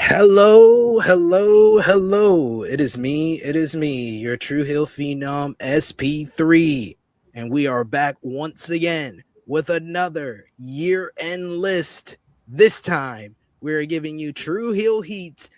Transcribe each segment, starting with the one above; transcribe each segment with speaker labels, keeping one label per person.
Speaker 1: Hello, hello, hello. It is me, your Tru Heel Phenom SP3. And we are back once again with another year-end list. This time, we're giving you Tru Heel Heat's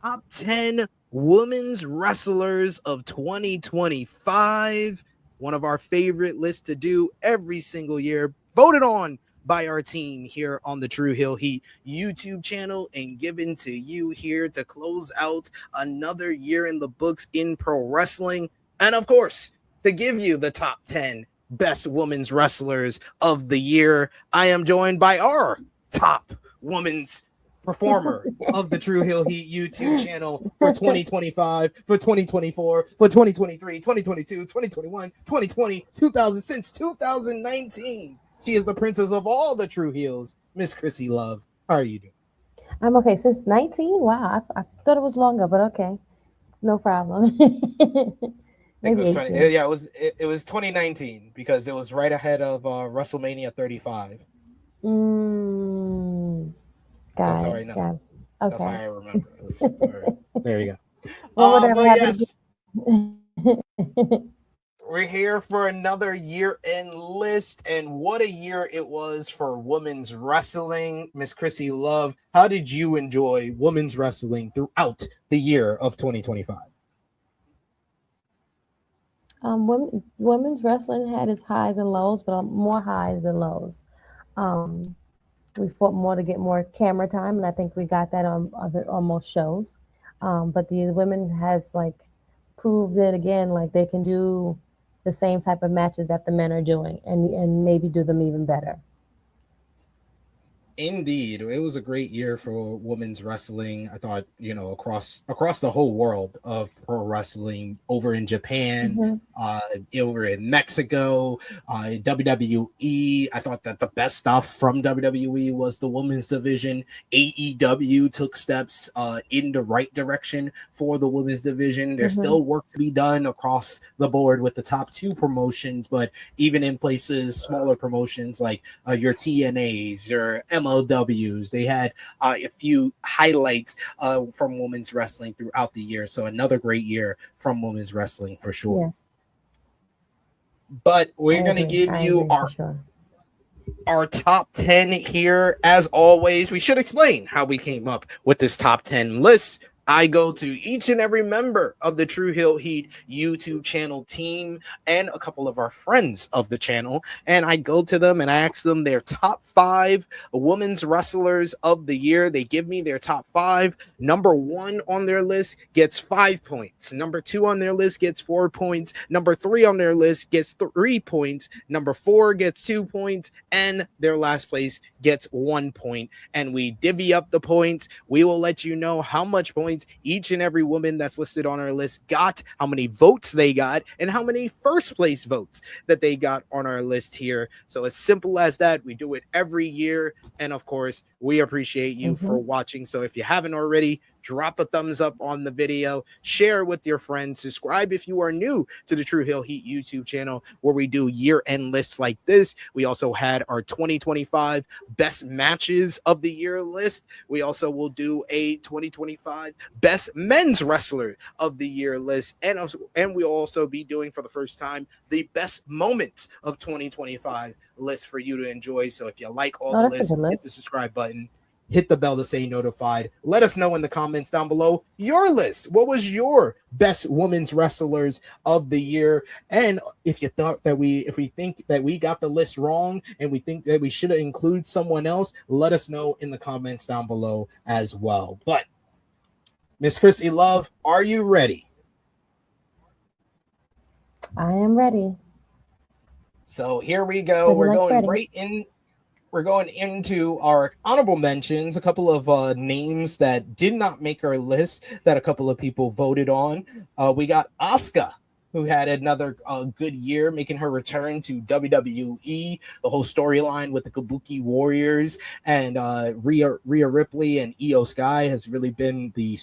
Speaker 1: top 10 women's wrestlers of 2025. One of our favorite lists to do every single year, voted on by our team here on the Tru Heel Heat YouTube channel and given to you here to close out another year in the books in pro wrestling. And of course, to give you the top 10 best women's wrestlers of the year, I am joined by our top women's performer of the Tru Heel Heat YouTube channel for 2025, for 2024, for 2023, 2022, 2021, 2020, 2000, since 2019. She is the princess of all the Tru Heels, Miss Krssi Love. How are you doing?
Speaker 2: I'm okay. Since 19? Wow. I thought it was longer, but okay. No problem.
Speaker 1: I think it
Speaker 2: Maybe
Speaker 1: was 20.
Speaker 2: 18.
Speaker 1: Yeah, it was 2019 because it was right ahead of WrestleMania 35.
Speaker 2: Mm,
Speaker 1: That's
Speaker 2: got
Speaker 1: how
Speaker 2: it.
Speaker 1: I know.
Speaker 2: Got it.
Speaker 1: That's how
Speaker 2: Okay.
Speaker 1: I remember at least. All right, there you go.
Speaker 2: Well, whatever
Speaker 1: But
Speaker 2: happened
Speaker 1: yes,
Speaker 2: again.
Speaker 1: we're here for another year-end list, and what a year it was for women's wrestling. Miss Krssi Love, how did you enjoy women's wrestling throughout the year of 2025?
Speaker 2: Women's wrestling had its highs and lows, but more highs than lows. Um, we fought more to get more camera time, and I think we got that on most shows. But the women has like proved it again, like they can do the same type of matches that the men are doing, and maybe do them even better.
Speaker 1: Indeed, it was a great year for women's wrestling. I thought, across the whole world of pro wrestling, over in Japan,
Speaker 2: Hmm.
Speaker 1: uh, over in Mexico, WWE. I thought that the best stuff from WWE was the women's division. AEW took steps in the right direction for the women's division. There's
Speaker 2: Hmm.
Speaker 1: still work to be done across the board with the top two promotions, but even in places, smaller promotions like your TNAs, your MLWs. They had a few highlights from women's wrestling throughout the year. So another great year from women's wrestling for sure.
Speaker 2: Yes,
Speaker 1: But
Speaker 2: I
Speaker 1: we're going to
Speaker 2: agree.
Speaker 1: give
Speaker 2: I
Speaker 1: you
Speaker 2: agree for sure.
Speaker 1: our top 10 here. As always, we should explain how we came up with this top 10 list. I go to each and every member of the Tru Heel Heat YouTube channel team and a couple of our friends of the channel, and I go to them and I ask them their top 5 women's wrestlers of the year. They give me their top 5. Number 1 on their list gets 5 points. Number 2 on their list gets 4 points. Number 3 on their list gets 3 points. Number 4 gets 2 points, and their last place gets 1 point. And we divvy up the points. We will let you know how much points each and every woman that's listed on our list got, how many votes they got, and how many first place votes that they got on our list here. So it's simple as that. We do it every year. And of course, we appreciate you for
Speaker 2: Hmm.
Speaker 1: watching. So if you haven't already, drop a thumbs up on the video, share with your friends, subscribe if you are new to the Tru Heel Heat YouTube channel, where we do year-end lists like this. We also had our 2025 best matches of the year list. We also will do a 2025 best men's wrestler of the year list, and we'll also be doing for the first time the best moments of 2025 list for you to enjoy. So if you like all
Speaker 2: Oh,
Speaker 1: the
Speaker 2: that's a
Speaker 1: lists,
Speaker 2: good
Speaker 1: hit the
Speaker 2: list.
Speaker 1: subscribe button, hit the bell to stay notified. Let us know in the comments down below your list. What was your best women's wrestlers of the year? And if you thought that if we think that we got the list wrong and we think that we should include someone else, let us know in the comments down below as well. But Miss Krssi Love, are you ready?
Speaker 2: I am ready.
Speaker 1: So here we go.
Speaker 2: Pretty
Speaker 1: We're
Speaker 2: much
Speaker 1: going
Speaker 2: ready.
Speaker 1: right in. We're going into our honorable mentions, a couple of names that did not make our list that a couple of people voted on. We got Asuka, who had another good year, making her return to WWE. The whole storyline with the Kabuki Warriors and Rhea Ripley and Io Sky has really been the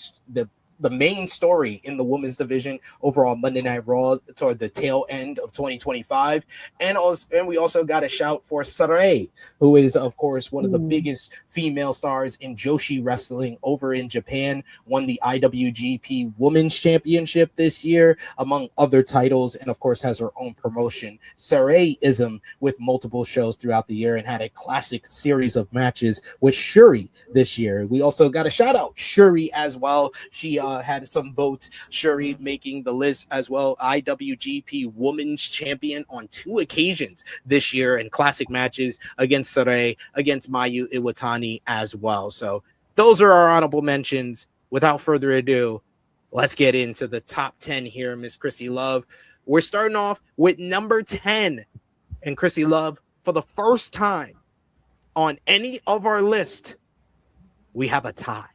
Speaker 1: the main story in the women's division over on Monday Night Raw toward the tail end of 2025. And we also got a shout for Sarai, who is of course one of the biggest female stars in Joshi wrestling over in Japan, won the IWGP Women's Championship this year, among other titles, and of course has her own promotion, Sarai-ism, with multiple shows throughout the year, and had a classic series of matches with Shuri this year. We also got a shout out Shuri as well. She had some votes. Shuri making the list as well. IWGP Women's Champion on 2 occasions this year in classic matches against Sarai, against Mayu Iwatani as well. So those are our honorable mentions. Without further ado, let's get into the top 10 here, Miss Krssi Love. We're starting off with number 10. And Krssi Love, for the first time on any of our list, we have a tie.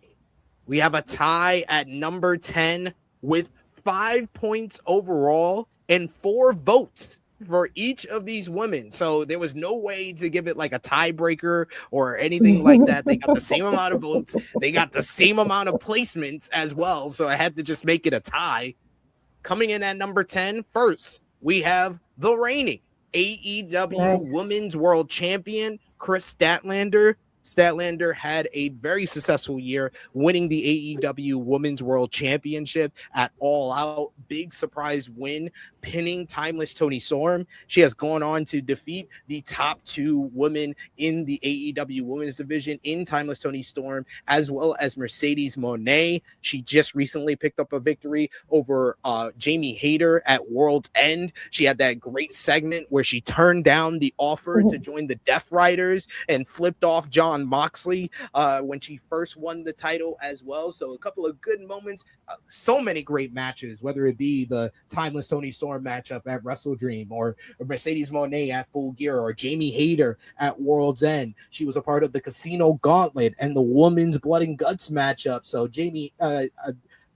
Speaker 1: We have a tie at number 10 with 5 points overall and 4 votes for each of these women. So there was no way to give it like a tiebreaker or anything like that. They got the same amount of votes. They got the same amount of placements as well. So I had to just make it a tie. Coming in at number 10, first, we have the reigning AEW Women's World Champion, Kris Statlander. Statlander had a very successful year, winning the AEW Women's World Championship at All Out. Big surprise win, pinning Timeless Toni Storm. She has gone on to defeat the top 2 women in the AEW Women's Division in Timeless Toni Storm, as well as Mercedes Moné. She just recently picked up a victory over Jamie Hayter at World's End. She had that great segment where she turned down the offer to join the Death Riders and flipped off John Moxley when she first won the title as well. So a couple of good moments, so many great matches, whether it be the Timeless Toni Storm matchup at Wrestle Dream, or Mercedes Moné at Full Gear, or Jamie Hayter at World's End. She was a part of the Casino Gauntlet and the Women's Blood and Guts matchup. So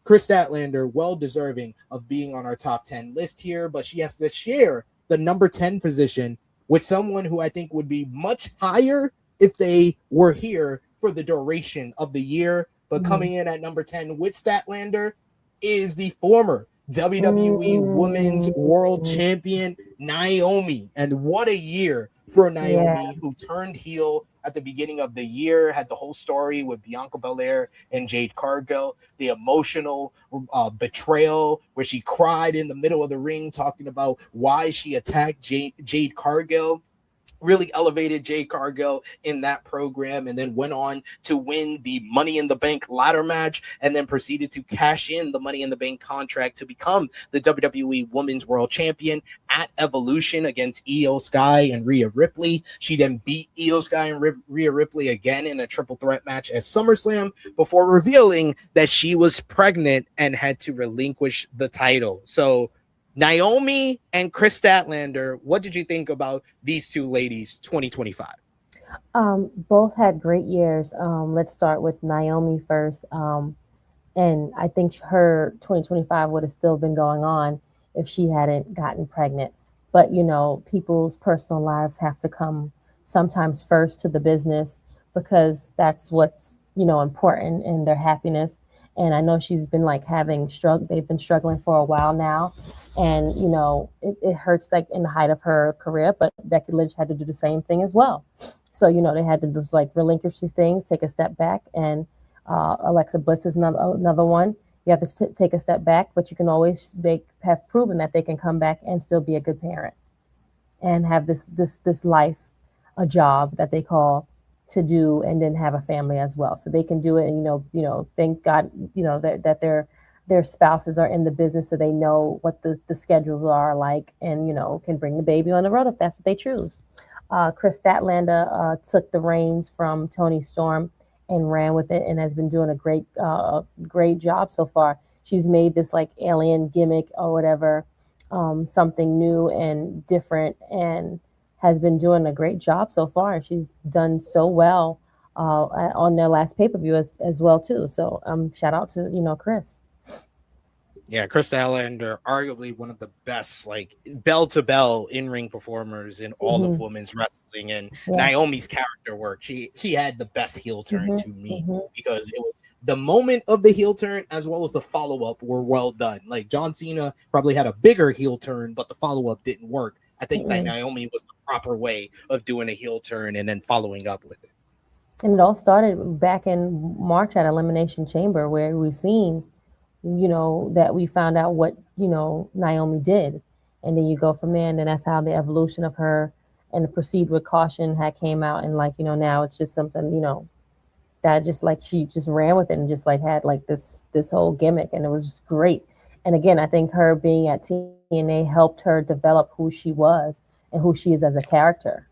Speaker 1: Kris Statlander, well deserving of being on our top 10 list here, but she has to share the number 10 position with someone who I think would be much higher if they were here for the duration of the year. But coming in at number 10 with Statlander is the former WWE Women's World Champion, Naomi. And what a year for Naomi, who turned heel at the beginning of the year, had the whole story with Bianca Belair and Jade Cargill, the emotional betrayal where she cried in the middle of the ring talking about why she attacked Jade Cargill. Really elevated Jade Cargill in that program, and then went on to win the Money in the Bank ladder match, and then proceeded to cash in the Money in the Bank contract to become the WWE Women's World Champion at Evolution against Io Sky and Rhea Ripley. She then beat Io Sky and Rhea Ripley again in a triple threat match at SummerSlam before revealing that she was pregnant and had to relinquish the title. So Naomi and Kris Statlander, what did you think about these two ladies 2025?
Speaker 2: Both had great years. Let's start with Naomi first. And I think her 2025 would have still been going on if she hadn't gotten pregnant. But, you know, people's personal lives have to come sometimes first to the business, because that's what's, you know, important in their happiness. And I know she's been like they've been struggling for a while now. And, you know, it hurts like in the height of her career, but Becky Lynch had to do the same thing as well. So, you know, they had to just like relinquish these things, take a step back. And Alexa Bliss is another one. You have to take a step back, but they have proven that they can come back and still be a good parent and have this life, a job that they call to do, and then have a family as well. So they can do it. And, you know, thank God, you know, that their spouses are in the business, so they know what the schedules are like, and, you know, can bring the baby on the road if that's what they choose. Kris Statlander took the reins from Toni Storm and ran with it, and has been doing a great job so far. She's made this like alien gimmick or whatever, something new and different, and has been doing a great job so far. She's done so well on their last pay-per-view as well too. So shout out to, you know, Kris.
Speaker 1: Yeah, Chris Statlander, arguably one of the best, like bell to bell in ring performers in all of
Speaker 2: Mm-hmm.
Speaker 1: women's wrestling. And
Speaker 2: Yes.
Speaker 1: Naomi's character work, she had the best heel turn
Speaker 2: Mm-hmm.
Speaker 1: to me
Speaker 2: Mm-hmm.
Speaker 1: because it was the moment of the heel turn as well as the follow up were well done. Like John Cena probably had a bigger heel turn, but the follow up didn't work. I think that
Speaker 2: Mm-mm.
Speaker 1: Naomi was the proper way of doing a heel turn and then following up with it.
Speaker 2: And it all started back in March at Elimination Chamber, where we seen, that we found out what, Naomi did. And then you go from there, and then that's how the evolution of her and the Proceed with Caution had came out. And like, now it's just something, that just like she just ran with it and just like had like this whole gimmick, and it was just great. And again, I think her being at TNA helped her develop who she was and who she is as a character,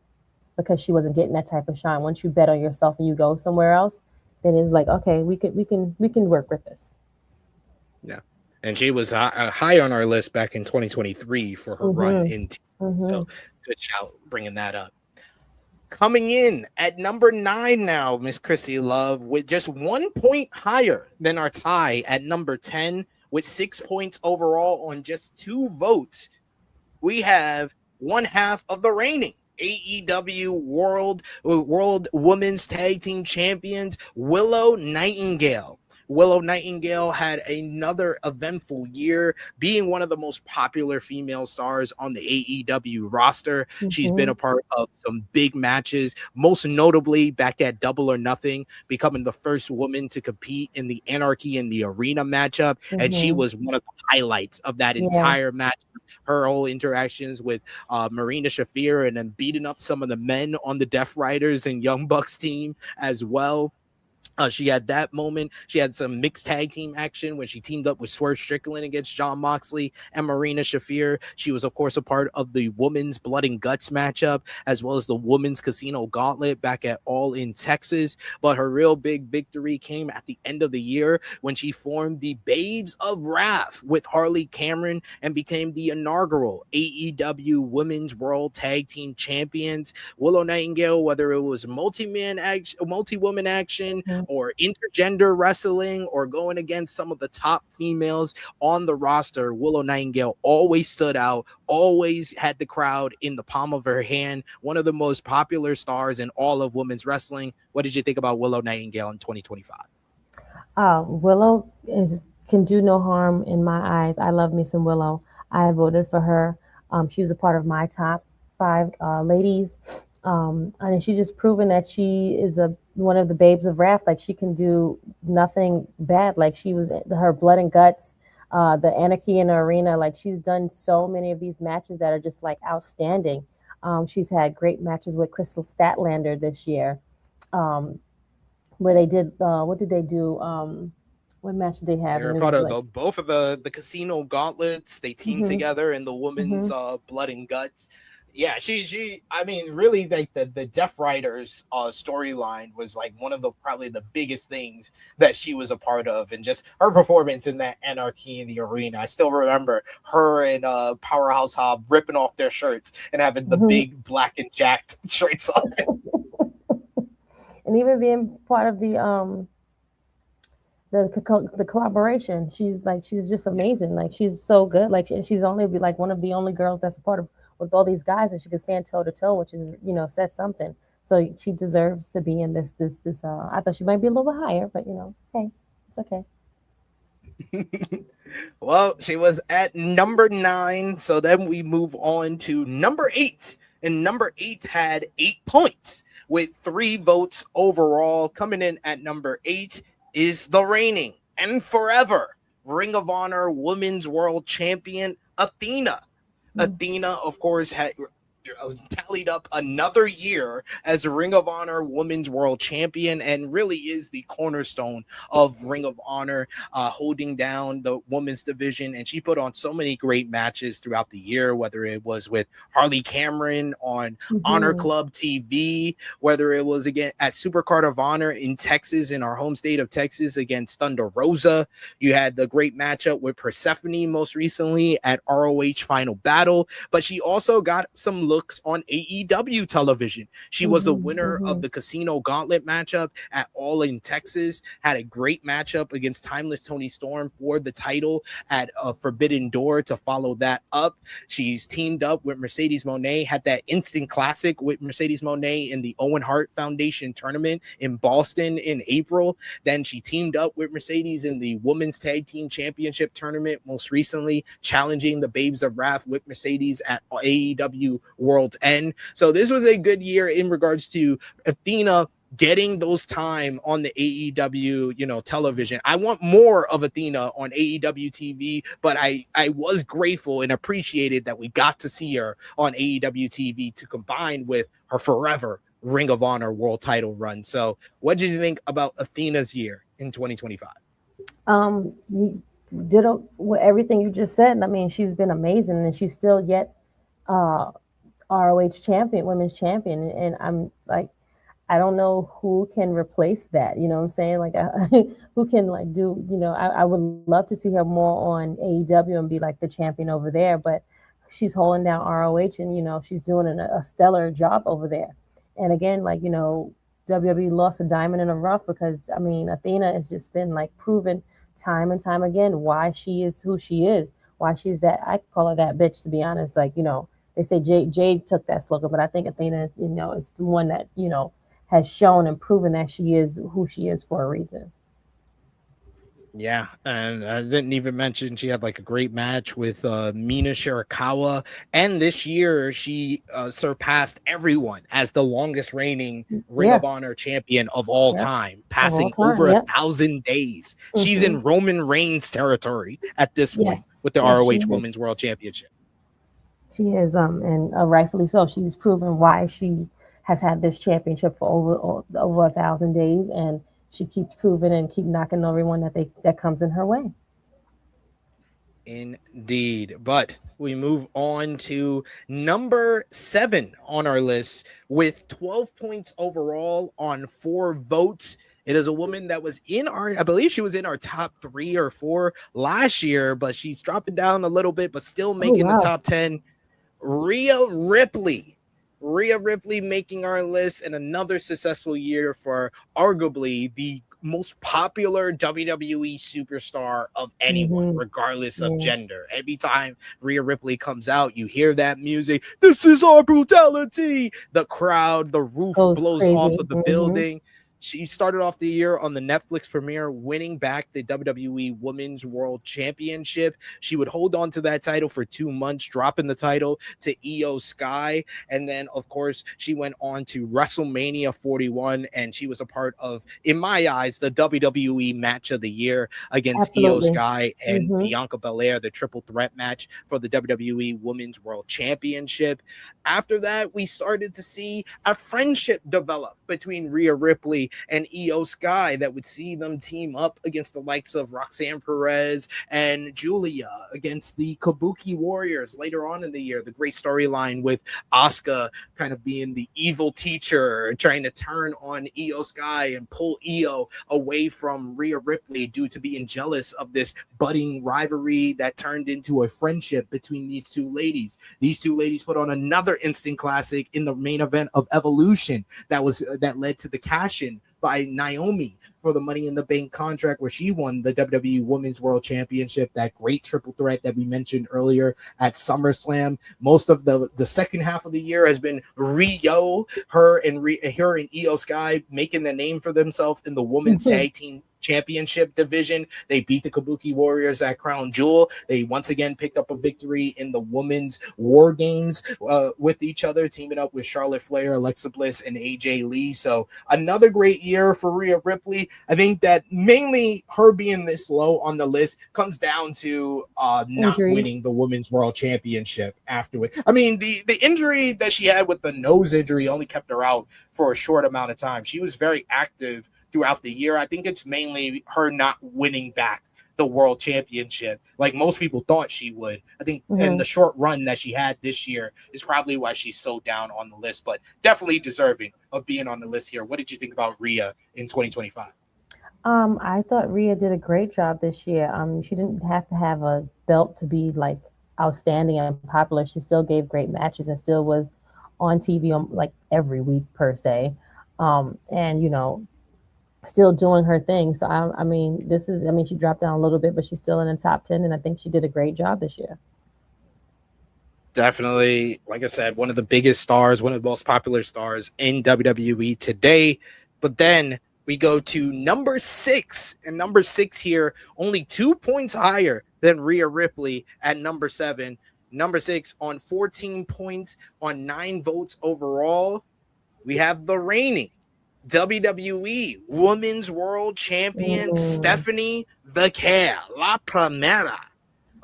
Speaker 2: because she wasn't getting that type of shine. Once you bet on yourself and you go somewhere else, then it's like, okay, we can work with this.
Speaker 1: Yeah. And she was high on our list back in 2023 for her run
Speaker 2: Mhm.
Speaker 1: in TV. So
Speaker 2: Mhm.
Speaker 1: good shout bringing that up. Coming in at number 9 now, Miss Krssi Love, with just 1 point higher than our tie at number 10, with 6 points overall on just 2 votes. We have one half of the reigning AEW World Women's Tag Team Champions, Willow Nightingale. Willow Nightingale had another eventful year, being one of the most popular female stars on the AEW roster. She's been
Speaker 2: Mhm.
Speaker 1: a part of some big matches, most notably back at Double or Nothing, becoming the first woman to compete in the Anarchy in the Arena matchup. And she
Speaker 2: Mhm.
Speaker 1: was one of the highlights of that
Speaker 2: Yeah.
Speaker 1: entire match. Her whole interactions with Marina Shafir and then beating up some of the men on the Death Riders and Young Bucks team as well. She had that moment. She had some mixed tag team action when she teamed up with Swerve Strickland against Jon Moxley and Marina Shafir. She was, of course, a part of the Women's Blood and Guts matchup, as well as the Women's Casino Gauntlet back at All in Texas. But her real big victory came at the end of the year when she formed the Babes of Wrath with Harley Cameron and became the inaugural AEW Women's World Tag Team Champions. Willow Nightingale, whether it was multi-woman action,
Speaker 2: Mhm.
Speaker 1: or intergender wrestling or going against some of the top females on the roster, Willow Nightingale always stood out, always had the crowd in the palm of her hand, one of the most popular stars in all of women's wrestling. What did you think about Willow Nightingale in 2025?
Speaker 2: Willow can do no harm in my eyes. I love me some Willow. I voted for her. She was a part of my top 5 ladies. And she's just proven that she is one of the babes of wrath. Like, she can do nothing bad. Like, she was her Blood and Guts, the Anarchy in the Arena. Like, she's done so many of these matches that are just like outstanding. She's had great matches with Crystal Statlander this year. Um, where they did what did they do? What match did they
Speaker 1: They
Speaker 2: have?
Speaker 1: were
Speaker 2: And it
Speaker 1: part
Speaker 2: was
Speaker 1: of
Speaker 2: like,
Speaker 1: both of the casino gauntlets. They teamed
Speaker 2: hmm
Speaker 1: together in the women's
Speaker 2: hmm
Speaker 1: blood and guts. Yeah, she I mean, really, like the Death Riders storyline was like one of the probably the biggest things that she was a part of, and just her performance in that Anarchy in the Arena. I still remember her and Powerhouse Hobb ripping off their shirts and having the
Speaker 2: hmm
Speaker 1: big black and jacked shirts on.
Speaker 2: and even being part of the collaboration. She's just amazing. Like, she's so good. Like, she's only be like one of the only girls that's a part of with all these guys, and she can stand toe to toe, which is, says something. So she deserves to be in this. I thought she might be a little bit higher, but hey, it's okay.
Speaker 1: Well, she was at number 9. So then we move on to number 8. And number 8 had 8 points with 3 votes overall. Coming in at number 8 is the reigning and forever Ring of Honor Women's World Champion, Athena.
Speaker 2: Mm.
Speaker 1: Athena, of course, had tallied up another year as a Ring of Honor Women's World Champion and really is the cornerstone of Ring of Honor, holding down the women's division. And she put on so many great matches throughout the year, whether it was with Harley Cameron on Honor
Speaker 2: Hmm.
Speaker 1: Club TV, whether it was again at Supercard of Honor in Texas, in our home state of Texas, against Thunder Rosa. You had the great matchup with Persephone most recently at ROH Final Battle, but she also got some looks on AEW television. She was the winner of the Casino Gauntlet matchup at All in Texas, had a great matchup against Timeless Toni Storm for the title at Forbidden Door to follow that up. She's teamed up with Mercedes Moné, had that instant classic with Mercedes Moné in the Owen Hart Foundation tournament in Boston in April. Then she teamed up with Mercedes in the Women's Tag Team Championship tournament, most recently challenging the Babes of Wrath with Mercedes at AEW World's End. So this was a good year in regards to Athena getting those time on the AEW, television. I want more of Athena on AEW TV, but I was grateful and appreciated that we got to see her on AEW TV to combine with her forever Ring of Honor world title run. So what did you think about Athena's year in 2025?
Speaker 2: You did everything you just said. I mean, she's been amazing, and she's still yet ROH champion, women's champion. And I'm like, I don't know who can replace that. You know what I'm saying? Like, who can like do? I would love to see her more on AEW and be like the champion over there. But she's holding down ROH, and she's doing a stellar job over there. And again, like WWE lost a diamond in the rough because I mean Athena has just been like proven time and time again why she is who she is, why she's that. I call her that bitch, to be honest. Like they say Jade took that slogan, but I think Athena is the one that has shown and proven that she is who she is for a reason.
Speaker 1: Yeah, and I didn't even mention she had like a great match with Mina Shirakawa, and this year she surpassed everyone as the longest reigning Ring of Honor champion of all time, passing over 1,000 days. She's in Roman Reigns territory at this point with the ROH Women's World Championship.
Speaker 2: She is, and rightfully so. She's proven why she has had this championship for over 1,000 days, and she keeps proving and keep knocking everyone that comes in her way.
Speaker 1: Indeed. But we move on to number 7 on our list with 12 points overall on 4 votes. It is a woman that was I believe she was in our top 3 or 4 last year, but she's dropping down a little bit, but still making the top 10. Rhea Ripley. Rhea Ripley making our list, and another successful year for arguably the most popular WWE superstar of anyone, regardless of gender. Every time Rhea Ripley comes out, you hear that music. This is our brutality. The crowd, the roof blows off of the building. She started off the year on the Netflix premiere, winning back the WWE Women's World Championship. She would hold on to that title for 2 months, dropping the title to IYO SKY. And then, of course, she went on to WrestleMania 41, and she was a part of, in my eyes, the WWE match of the year against IYO SKY and Bianca Belair, the triple threat match for the WWE Women's World Championship. After that, we started to see a friendship develop between Rhea Ripley and IYO SKY that would see them team up against the likes of Roxanne Perez and Julia against the Kabuki Warriors later on in the year. The great storyline with Asuka kind of being the evil teacher, trying to turn on IYO SKY and pull IYO away from Rhea Ripley due to being jealous of this budding rivalry that turned into a friendship between these two ladies. These two ladies put on another instant classic in the main event of Evolution that led to the cash-in by Naomi for the Money in the Bank contract, where she won the WWE Women's World Championship, that great triple threat that we mentioned earlier at SummerSlam. Most of the second half of the year has been Rio, her and IYO SKY making the name for themselves in the women's tag team championship division. They beat the Kabuki Warriors at Crown Jewel. They once again picked up a victory in the women's War Games with each other, teaming up with Charlotte Flair, Alexa Bliss, and AJ Lee. So another great year for Rhea Ripley. I think that mainly her being this low on the list comes down to not winning the Women's World Championship afterward. I mean, the injury that she had with the nose injury only kept her out for a short amount of time. She was very active throughout the year. I think it's mainly her not winning back the world championship like most people thought she would. I think and the short run that she had this year is probably why she's so down on the list, but definitely deserving of being on the list here. What did you think about Rhea in 2025?
Speaker 2: I thought Rhea did a great job this year. She didn't have to have a belt to be like outstanding and popular. She still gave great matches and still was on TV like every week per se, and still doing her thing. So I mean, she dropped down a little bit, but she's still in the top 10, and I think she did a great job this year.
Speaker 1: Definitely, like I said, one of the biggest stars, one of the most popular stars in WWE today. But then we go to number 6, and number 6 here, only 2 points higher than Rhea Ripley at number 7. Number 6 on 14 points on 9 votes overall. We have the reigning WWE Women's World Champion,
Speaker 2: Mm.
Speaker 1: Stephanie Becker, La Primera.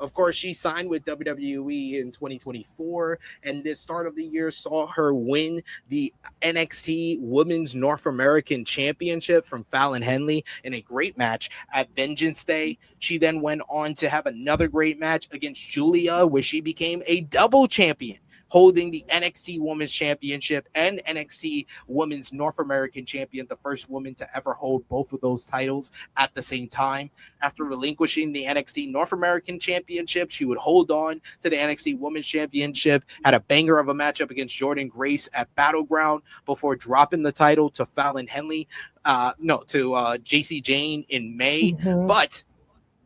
Speaker 1: Of course, she signed with WWE in 2024, and this start of the year saw her win the NXT Women's North American Championship from Fallon Henley in a great match at Vengeance Day. She then went on to have another great match against Julia, where she became a double champion, holding the NXT Women's Championship and NXT Women's North American Champion, the first woman to ever hold both of those titles at the same time. After relinquishing the NXT North American Championship, she would hold on to the NXT Women's Championship, had a banger of a matchup against Jordan Grace at Battleground before dropping the title to Fallon Henley, to JC Jane in May.
Speaker 2: Mm-hmm.
Speaker 1: But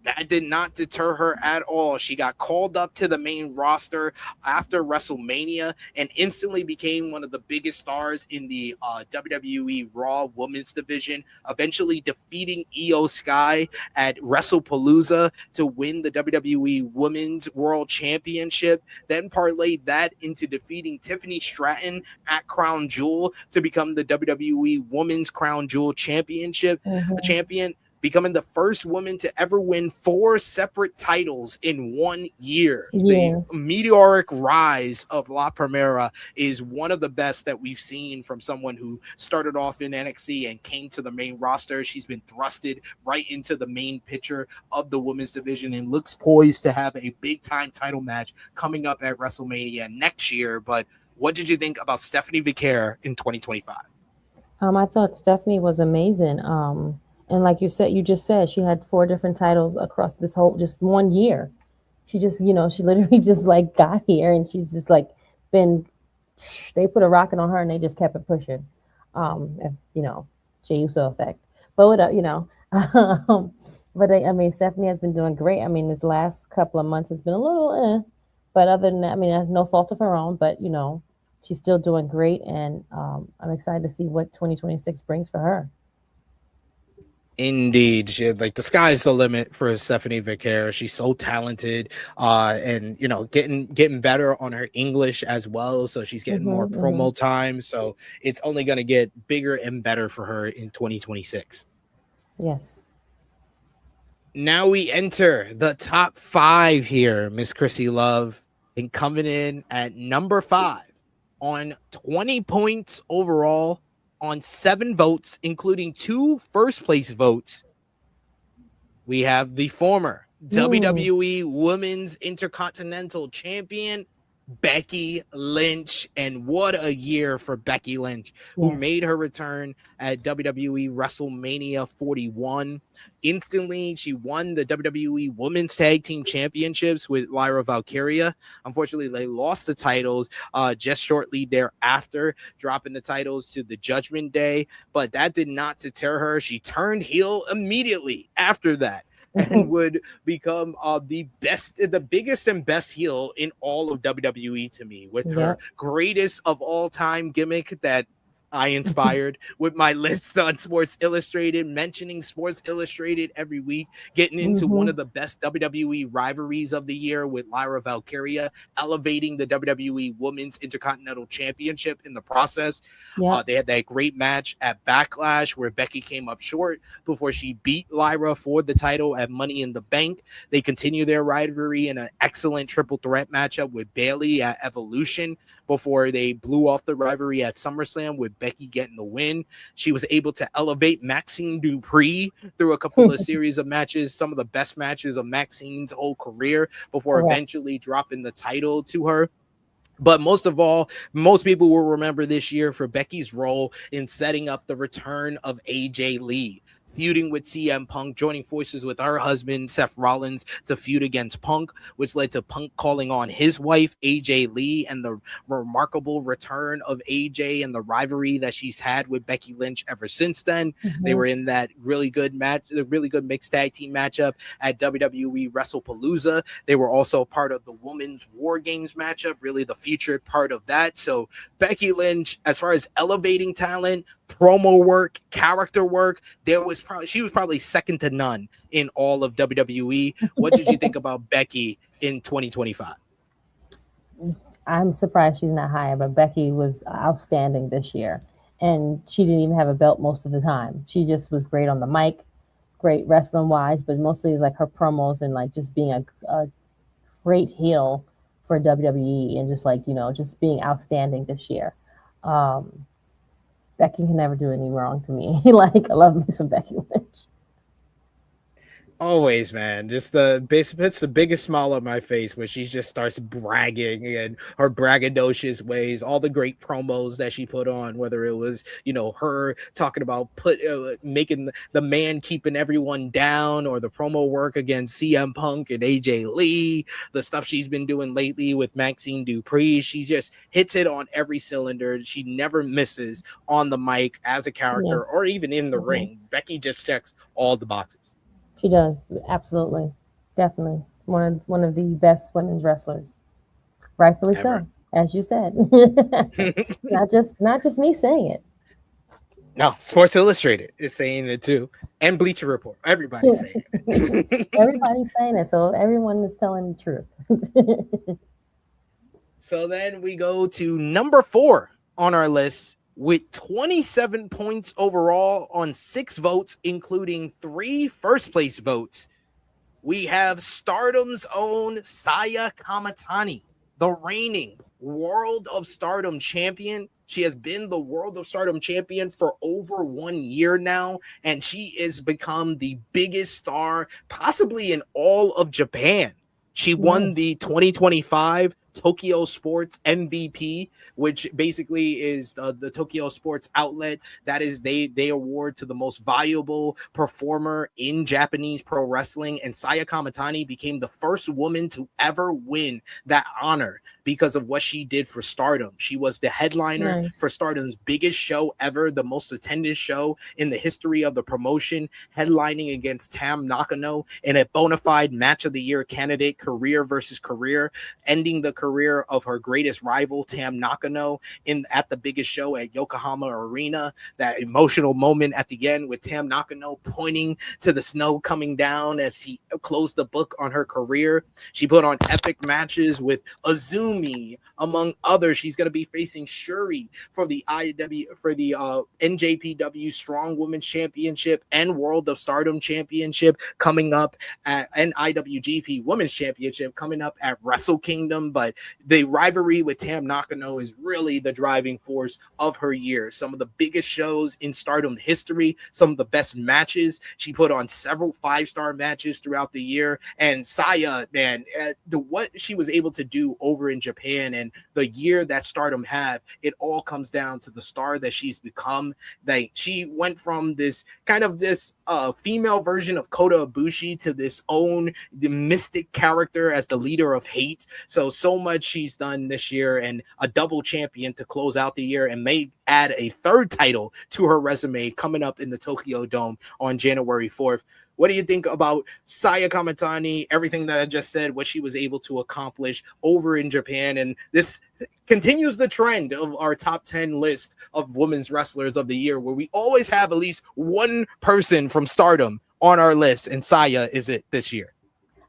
Speaker 1: that did not deter her at all. She got called up to the main roster after WrestleMania and instantly became one of the biggest stars in the WWE Raw Women's division, eventually defeating IYO Sky at WrestlePalooza to win the WWE Women's World Championship, then parlayed that into defeating Tiffany Stratton at Crown Jewel to become the WWE Women's Crown Jewel Championship champion, becoming the first woman to ever win 4 separate titles in 1 year.
Speaker 2: Yeah.
Speaker 1: The meteoric rise of La Primera is one of the best that we've seen from someone who started off in NXT and came to the main roster. She's been thrusted right into the main picture of the women's division and looks poised to have a big-time title match coming up at WrestleMania next year. But what did you think about Stephanie Becker in 2025?
Speaker 2: I thought Stephanie was amazing. And like you just said, she had 4 different titles across this whole just 1 year. She just, she literally just like got here, and she's just like been. They put a rocket on her, and they just kept it pushing. Jey Uso effect. But what but I mean, Stephanie has been doing great. I mean, this last couple of months has been a little, but other than that, I mean, no fault of her own. But she's still doing great, and I'm excited to see what 2026 brings for her.
Speaker 1: Indeed, the sky's the limit for Stephanie Becker. She's so talented, and getting better on her English as well. So she's getting more promo time. So it's only going to get bigger and better for her in 2026.
Speaker 2: Yes.
Speaker 1: Now we enter the top 5 here, Miss Krssi Love, and coming in at number 5 on 20 points overall, on 7 votes, including 2 first place votes. We have the former WWE Women's Intercontinental Champion, Becky Lynch. And what a year for Becky Lynch, who made her return at WWE WrestleMania 41. Instantly, she won the WWE Women's Tag Team Championships with Lyra Valkyria. Unfortunately, they lost the titles just shortly thereafter, dropping the titles to the Judgment Day. But that did not deter her. She turned heel immediately after that and would become the biggest and best heel in all of WWE to me, with her greatest of all time gimmick that I inspired with my list on Sports Illustrated, mentioning Sports Illustrated every week, getting into one of the best WWE rivalries of the year with Lyra Valkyria, elevating the WWE Women's Intercontinental Championship in the process. They had that great match at Backlash where Becky came up short before she beat Lyra for the title at Money in the Bank. They continue their rivalry in an excellent triple threat matchup with Bayley at Evolution before they blew off the rivalry at SummerSlam with Becky getting the win. She was able to elevate Maxine Dupree through a couple of series of matches, some of the best matches of Maxine's whole career, before eventually dropping the title to her. But most of all, most people will remember this year for Becky's role in setting up the return of AJ Lee. feuding with CM Punk, joining forces with her husband, Seth Rollins, to feud against Punk, which led to Punk calling on his wife, AJ Lee, and the remarkable return of AJ and the rivalry that she's had with Becky Lynch ever since then. They were in that really good match, a really good mixed tag team matchup at WWE WrestlePalooza. They were also part of the Women's War Games matchup, really the featured part of that. So Becky Lynch, as far as elevating talent, promo work, character work, she was probably second to none in all of WWE. What did you think about Becky in 2025?
Speaker 2: I'm surprised she's not higher, but Becky was outstanding this year. And she didn't even have a belt most of the time. She just was great on the mic, great wrestling wise, but mostly is like her promos and like just being a great heel for WWE and just like, just being outstanding this year. Becky can never do any wrong to me. Like, I love me some Becky Lynch.
Speaker 1: Always, man. Just puts the biggest smile on my face when she just starts bragging and her braggadocious ways, all the great promos that she put on, whether it was, her talking about making the man keeping everyone down, or the promo work against CM Punk and AJ Lee, the stuff she's been doing lately with Maxine Dupree. She just hits it on every cylinder. She never misses on the mic as a character
Speaker 2: Yes.
Speaker 1: or even in the ring. Becky just checks all the boxes.
Speaker 2: She does, absolutely, definitely one of the best women's wrestlers, rightfully
Speaker 1: Ever.
Speaker 2: so, as you said. not just me saying it.
Speaker 1: No, Sports Illustrated is saying it too, and Bleacher Report. Everybody's saying it.
Speaker 2: Everybody's saying it, so everyone is telling the truth.
Speaker 1: So then we go to number 4 on our list with 27 points overall on 6 votes, including 3 first place votes. We have Stardom's own Saya Kamitani, the reigning World of Stardom champion. She has been the World of Stardom champion for over 1 year now, and she has become the biggest star possibly in all of Japan. She won the 2025 Tokyo Sports MVP, which basically is the Tokyo Sports outlet that is they award to the most valuable performer in Japanese pro wrestling. And Saya Kamitani became the first woman to ever win that honor because of what she did for Stardom. She was the headliner for Stardom's biggest show ever, the most attended show in the history of the promotion, headlining against Tam Nakano in a bona fide match of the year candidate, career versus career, ending the career of her greatest rival, Tam Nakano, at the biggest show at Yokohama Arena. That emotional moment at the end with Tam Nakano pointing to the snow coming down as she closed the book on her career. She put on epic matches with Azumi, among others. She's going to be facing Shuri for the NJPW Strong Women's Championship and World of Stardom Championship coming up and IWGP Women's Championship coming up at Wrestle Kingdom. But the rivalry with Tam Nakano is really the driving force of her year. Some of the biggest shows in Stardom history, some of the best matches. She put on several 5-star matches throughout the year. And Saya, man, what she was able to do over in Japan and the year that Stardom had, it all comes down to the star that she's become. Like, she went from this kind of this female version of Kota Ibushi to this own the mystic character as the leader of Hate. So much she's done this year, and a double champion to close out the year, and may add a 3rd title to her resume coming up in the Tokyo Dome on January 4th. What do you think about Saya Kamitani, everything that I just said, what she was able to accomplish over in Japan? And this continues the trend of our top 10 list of women's wrestlers of the year, where we always have at least one person from Stardom on our list, and Saya is it this year.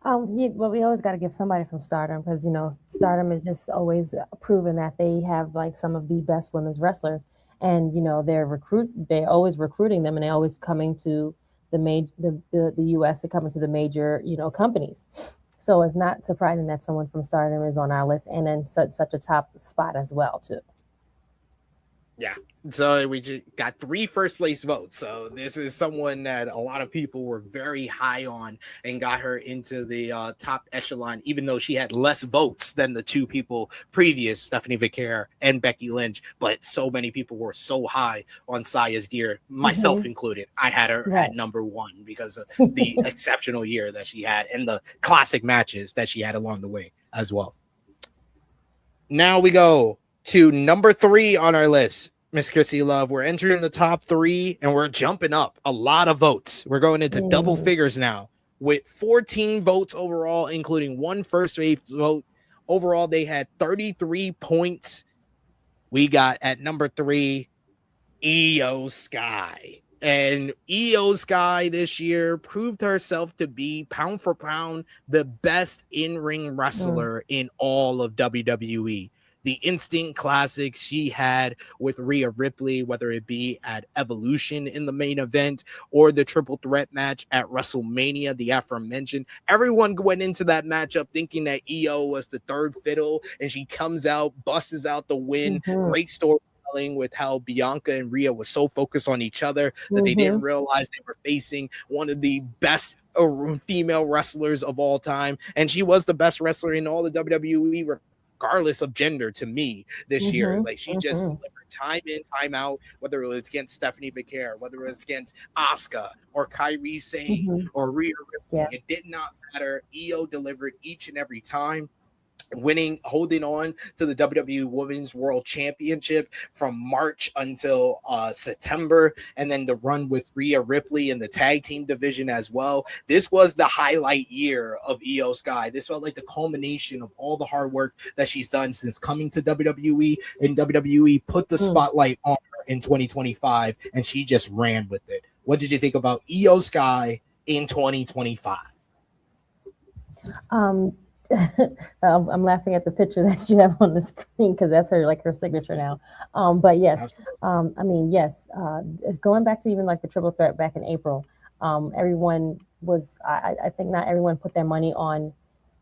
Speaker 2: Yeah, well, we always got to give somebody from Stardom because Stardom is just always proven that they have like some of the best women's wrestlers, and they're always recruiting them, and they're always coming to the U.S. to coming to the major companies. So it's not surprising that someone from Stardom is on our list and in such a top spot as well too.
Speaker 1: Yeah, So we just got 3 first place votes. So this is someone that a lot of people were very high on and got her into the top echelon, even though she had less votes than the 2 people previous, Stephanie Vicaire and Becky Lynch. But so many people were so high on Saya's year, myself included. I had her at number 1 because of the exceptional year that she had and the classic matches that she had along the way as well. Now we go to number 3 on our list. Miss Krssi Love, we're entering the top 3 and we're jumping up a lot of votes. We're going into double figures now with 14 votes overall, including 1 first place vote. Overall, they had 33 points. We got at number 3, IYO Sky. And IYO Sky this year proved herself to be pound for pound the best in-ring wrestler in all of WWE. The instant classics she had with Rhea Ripley, whether it be at Evolution in the main event or the triple threat match at WrestleMania, the aforementioned. Everyone went into that matchup thinking that IYO was the third fiddle, and she comes out, busts out the win. Great story with how Bianca and Rhea were so focused on each other that they didn't realize they were facing one of the best female wrestlers of all time. And she was the best wrestler in all the WWE, regardless of gender, to me this year. Like, she just delivered time in, time out, whether it was against Stephanie Vicaire, whether it was against Asuka or Kairi Sane or Rhea Ripley. It did not matter. IYO delivered each and every time, winning, holding on to the WWE Women's World Championship from March until September, and then the run with Rhea Ripley in the tag team division as well. This was the highlight year of IYO Sky. This felt like the culmination of all the hard work that she's done since coming to WWE, and WWE put the spotlight on her in 2025, and she just ran with it. What did you think about IYO Sky in 2025?
Speaker 2: I'm laughing at the picture that you have on the screen because that's her signature now. But yes, I mean, yes, it's going back to even like the triple threat back in April. Everyone was, I think not everyone put their money on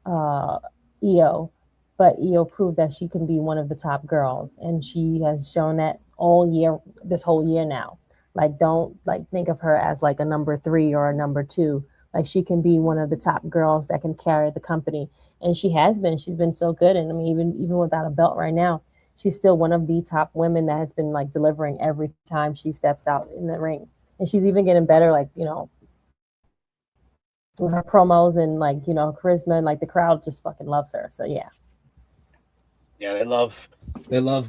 Speaker 2: IYO, but IYO proved that she can be one of the top girls, and she has shown that all year, this whole year now. Like, don't think of her as like a number 3 or a number 2. Like, she can be one of the top girls that can carry the company. And she has been. She's been so good. And I mean, even without a belt right now, she's still one of the top women that has been like delivering every time she steps out in the ring. And she's even getting better, like, you know, with her promos and like, you know, charisma, and like the crowd just fucking loves her. So yeah.
Speaker 1: Yeah, they love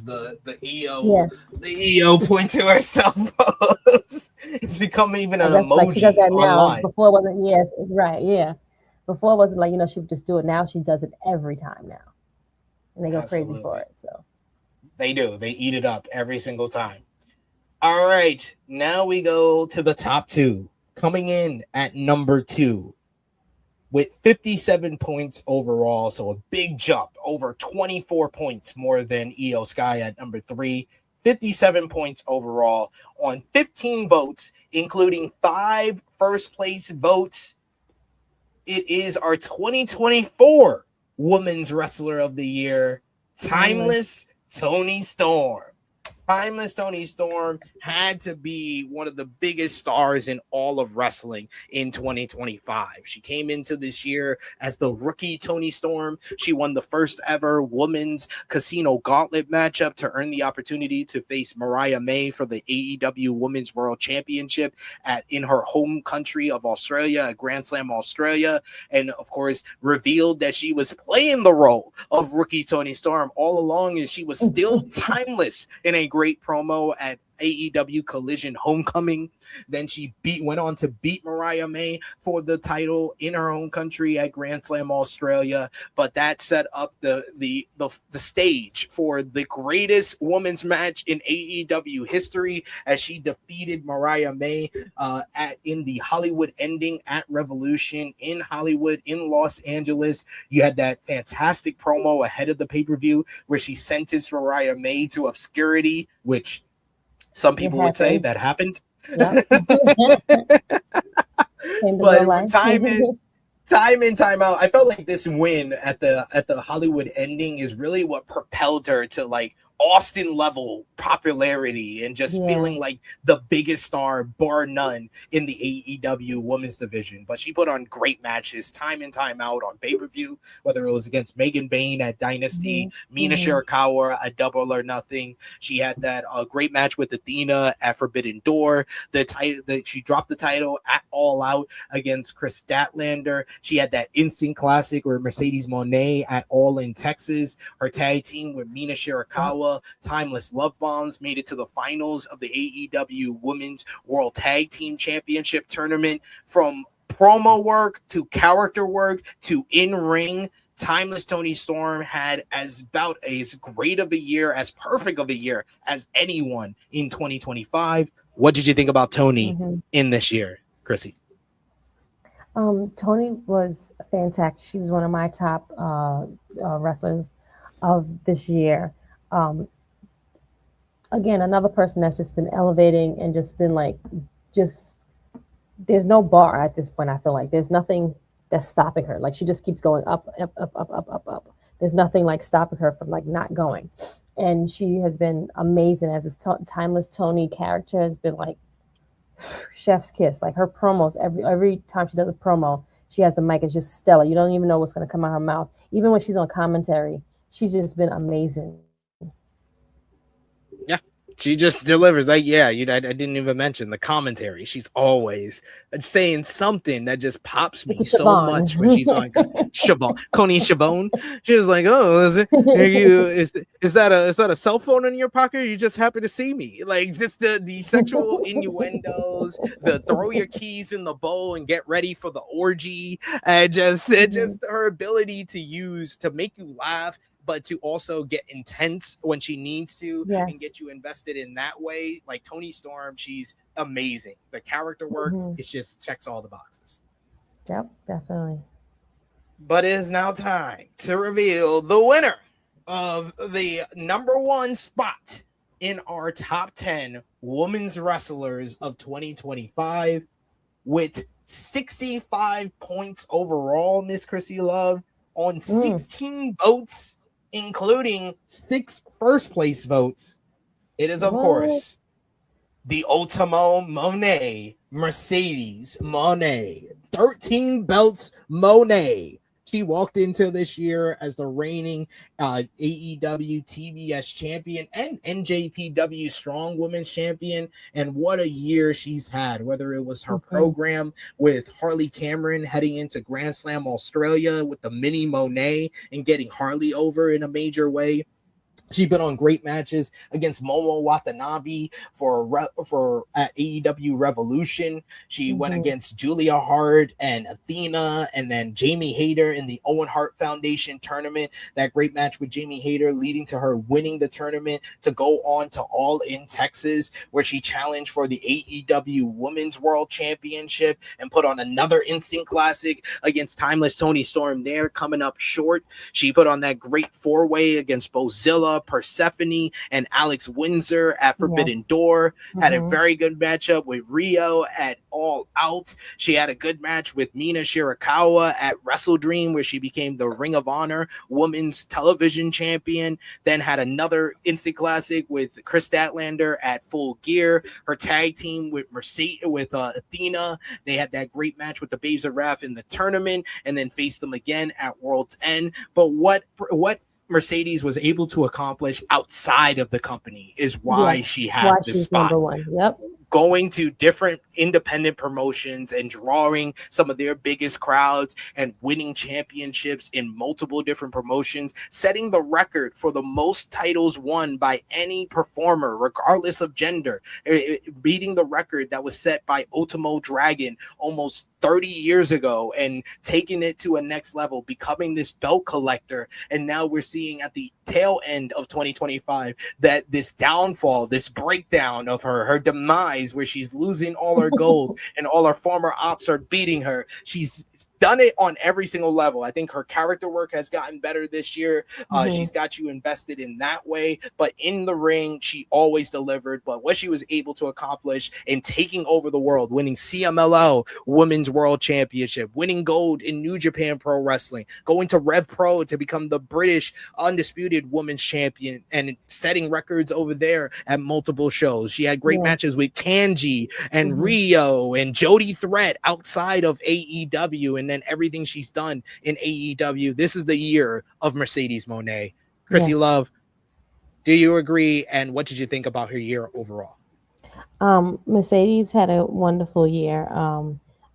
Speaker 1: the IYO, the IYO point to herself pose. It's become even an emoji
Speaker 2: like she does that now.
Speaker 1: online.
Speaker 2: Before it wasn't, right, yeah. Before it wasn't like, you know, she would just do it. Now she does it every time now. And they go crazy for it. So
Speaker 1: they do. They eat it up every single time. All right. Now we go to the top 2. Coming in at number 2 with 57 points overall. So a big jump, over 24 points more than IYO Sky at number 3. 57 points overall on 15 votes, including 5 first place votes. It is our 2024 Women's Wrestler of the Year, Timeless Toni Storm. Timeless Toni Storm had to be one of the biggest stars in all of wrestling in 2025. She came into this year as the rookie Toni Storm. She won the first ever women's casino gauntlet matchup to earn the opportunity to face Mariah May for the AEW Women's World Championship in her home country of Australia, at Grand Slam Australia, and of course revealed that she was playing the role of rookie Toni Storm all along, and she was still timeless in a great promo at AEW Collision Homecoming. Then she went on to beat Mariah May for the title in her own country at Grand Slam Australia. But that set up the stage for the greatest women's match in AEW history, as she defeated Mariah May in the Hollywood ending at Revolution in Hollywood in Los Angeles. You had that fantastic promo ahead of the pay-per-view where she sentenced Mariah May to obscurity, which some people would say that happened. Yep. But time in, time out, I felt like this win at the Hollywood ending is really what propelled her to like Austin level popularity and just feeling like the biggest star, bar none, in the AEW women's division. But she put on great matches time in, time out on pay-per-view, whether it was against Megan Bayne at Dynasty, Mina Shirakawa at Double or Nothing. She had that great match with Athena at Forbidden Door. She dropped the title at All Out against Chris Statlander. She had that instant classic with Mercedes Moné at All in Texas. Her tag team with Mina Shirakawa, Timeless Love Bombs, made it to the finals of the AEW Women's World Tag Team Championship tournament. From promo work to character work to in-ring, Timeless Toni Storm had about as great of a year, as perfect of a year as anyone in 2025. What did you think about Toni in this year, Krssi?
Speaker 2: Toni was fantastic. She was one of my top wrestlers of this year. Again, another person that's just been elevating and just been like, there's no bar at this point. I feel like there's nothing that's stopping her. Like she just keeps going up, up, up, up, up, up, up. There's nothing like stopping her from like not going. And she has been amazing as this Timeless Toni character has been like chef's kiss. Like her promos, every time she does a promo, she has a mic. It's just stellar. You don't even know what's going to come out of her mouth. Even when she's on commentary, she's just been amazing.
Speaker 1: Yeah, she just delivers. Like, I didn't even mention the commentary. She's always saying something that just pops me so much when she's on Shabon. Coney Shabon. She was like, "Oh, is that a cell phone in your pocket? Or you just happen to see me?" Like just the sexual innuendos, the throw your keys in the bowl and get ready for the orgy, and just her ability to make you laugh, but to also get intense when she needs to and get you invested in that way. Like Toni Storm, she's amazing. The character work, it just checks all the boxes.
Speaker 2: Yep, definitely.
Speaker 1: But it is now time to reveal the winner of the number one spot in our top 10 women's wrestlers of 2025 with 65 points overall, Miss Krssi Love, on 16 votes, including 6 first place votes. It is, of course, the Ultimo Moné, Mercedes Moné. 13 belts, Moné. She walked into this year as the reigning AEW TBS champion and NJPW Strong Women's champion. And what a year she's had, whether it was her program with Harley Cameron heading into Grand Slam Australia with the mini Moné and getting Harley over in a major way. She's been on great matches against Momo Watanabe for at AEW Revolution. She went against Julia Hart and Athena, and then Jamie Hayter in the Owen Hart Foundation tournament. That great match with Jamie Hayter leading to her winning the tournament to go on to All in Texas, where she challenged for the AEW Women's World Championship and put on another instant classic against Timeless Toni Storm there, coming up short. She put on that great 4-way against Bozilla, Persephone, and Alex Windsor at Forbidden Door. Had a very good matchup with Rio at All Out. She had a good match with Mina Shirakawa at Wrestle Dream, where she became the Ring of Honor Women's Television Champion. Then had another instant classic with Chris Statlander at Full Gear. Her tag team with Athena. They had that great match with the Babes of Wrath in the tournament, and then faced them again at World's End. But what Mercedes was able to accomplish outside of the company is why she has this spot.
Speaker 2: Number one. Yep.
Speaker 1: Going to different independent promotions and drawing some of their biggest crowds and winning championships in multiple different promotions, setting the record for the most titles won by any performer, regardless of gender, beating the record that was set by Ultimo Dragon almost 30 years ago and taking it to a next level, becoming this belt collector. And now we're seeing at the tail end of 2025 that this downfall, this breakdown of her demise, where she's losing all her gold and all her former ops are beating her. She's done it on every single level. I think her character work has gotten better this year. She's got you invested in that way, but in the ring, she always delivered. But what she was able to accomplish in taking over the world, winning CMLL Women's World Championship, winning gold in New Japan Pro Wrestling, going to Rev Pro to become the British Undisputed undisputed women's champion and setting records over there at multiple shows. She had great matches with Kanji and Rio and Jody Threat outside of AEW, and then everything she's done in AEW. This is the year of Mercedes Moné. Krssi Love, do you agree? And what did you think about her year overall?
Speaker 2: Mercedes had a wonderful year.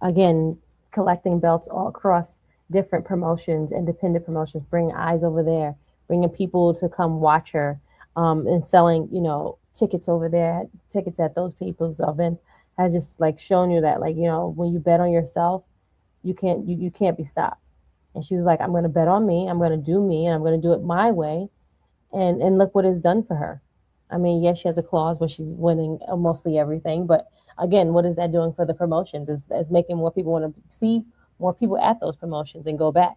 Speaker 2: Again, collecting belts all across different promotions, independent promotions, bringing eyes over there, bringing people to come watch her, and selling, tickets over there, tickets at those people's events has just like shown you that, like, when you bet on yourself, you can't be stopped. And she was like, I'm going to bet on me. I'm going to do me, and I'm going to do it my way. And look what it's done for her. I mean, yes, she has a clause where she's winning mostly everything, but again, what is that doing for the promotions? It's making more people want to see more people at those promotions and go back.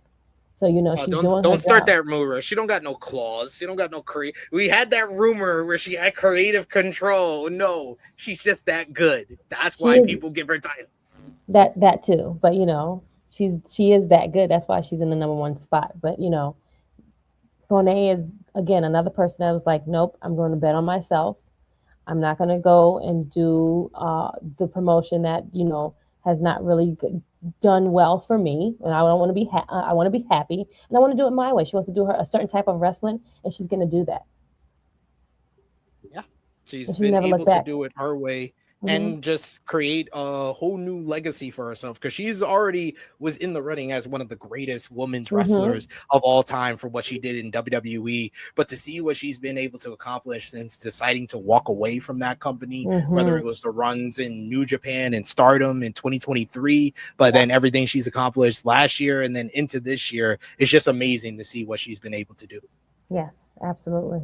Speaker 2: So she's doing.
Speaker 1: Don't start that rumor. She don't got no clause. She don't got no We had that rumor where she had creative control. No, she's just that good. That's why people give her titles.
Speaker 2: That too, but she is that good. That's why she's in the number one spot. But Moné is, again, another person that was like, nope, I'm going to bet on myself. I'm not going to go and do the promotion that, has not really done well for me. And I don't want to be, I want to be happy, and I want to do it my way. She wants to do a certain type of wrestling, and she's going to do that.
Speaker 1: Yeah. She's been able to do it her way. And just create a whole new legacy for herself, because she's already was in the running as one of the greatest women's wrestlers of all time for what she did in WWE. But to see what she's been able to accomplish since deciding to walk away from that company, whether it was the runs in New Japan and Stardom in 2023, but then everything she's accomplished last year and then into this year, it's just amazing to see what she's been able to do.
Speaker 2: Yes, absolutely.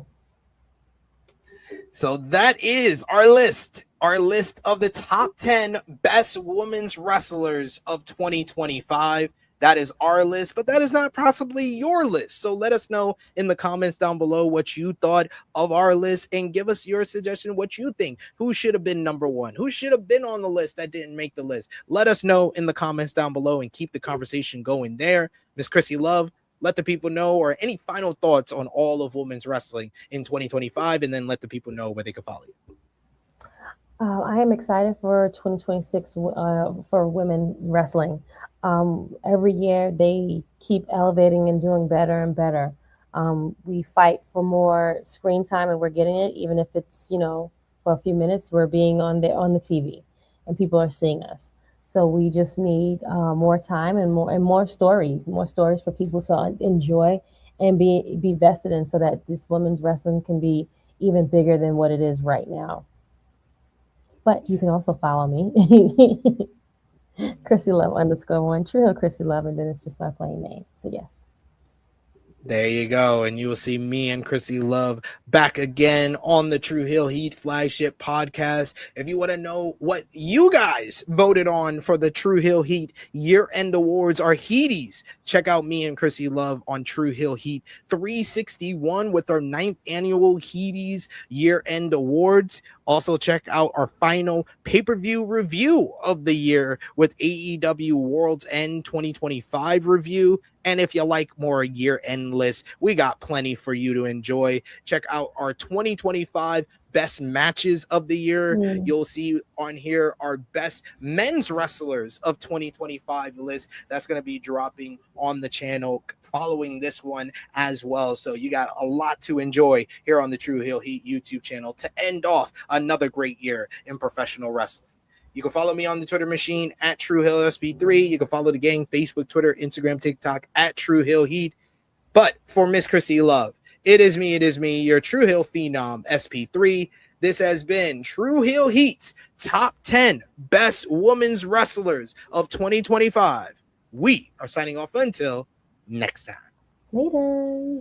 Speaker 1: So that is our list of the top 10 best women's wrestlers of 2025. That is our list, but that is not possibly your list. So let us know in the comments down below what you thought of our list, and give us your suggestion, what you think. Who should have been number one? Who should have been on the list that didn't make the list? Let us know in the comments down below and keep the conversation going there. Miss Krssi Love, let the people know, or any final thoughts on all of women's wrestling in 2025, and then let the people know where they can follow you.
Speaker 2: I am excited for 2026 for women wrestling. Every year they keep elevating and doing better and better. We fight for more screen time, and we're getting it, even if it's for a few minutes. We're being on the TV, and people are seeing us. So we just need more time and more stories for people to enjoy and be vested in, so that this women's wrestling can be even bigger than what it is right now. But you can also follow me, Krssi Love _1, Tru Heel Krssi Love, and then it's just my plain name. So yes.
Speaker 1: There you go. And you will see me and Krssi Love back again on the Tru Heel Heat flagship podcast. If you want to know what you guys voted on for the Tru Heel Heat year-end awards, our Heaties, check out me and Krssi Love on Tru Heel Heat 361 with our 9th annual Heaties year-end awards. Also, check out our final pay-per-view review of the year with AEW World's End 2025 review. And if you like more year-end lists, we got plenty for you to enjoy. Check out our 2025 best matches of the year. You'll see on here our best men's wrestlers of 2025 list. That's going to be dropping on the channel following this one as well. So you got a lot to enjoy here on the Tru Heel Heat YouTube channel to end off another great year in professional wrestling. You can follow me on the Twitter machine at Tru Heel SP3. You can follow the gang Facebook, Twitter, Instagram, TikTok at Tru Heel Heat. But for Miss Krssi Love, it is me, your Tru Heel Phenom SP3. This has been Tru Heel Heat's top 10 best women's wrestlers of 2025. We are signing off until next time.
Speaker 2: Later.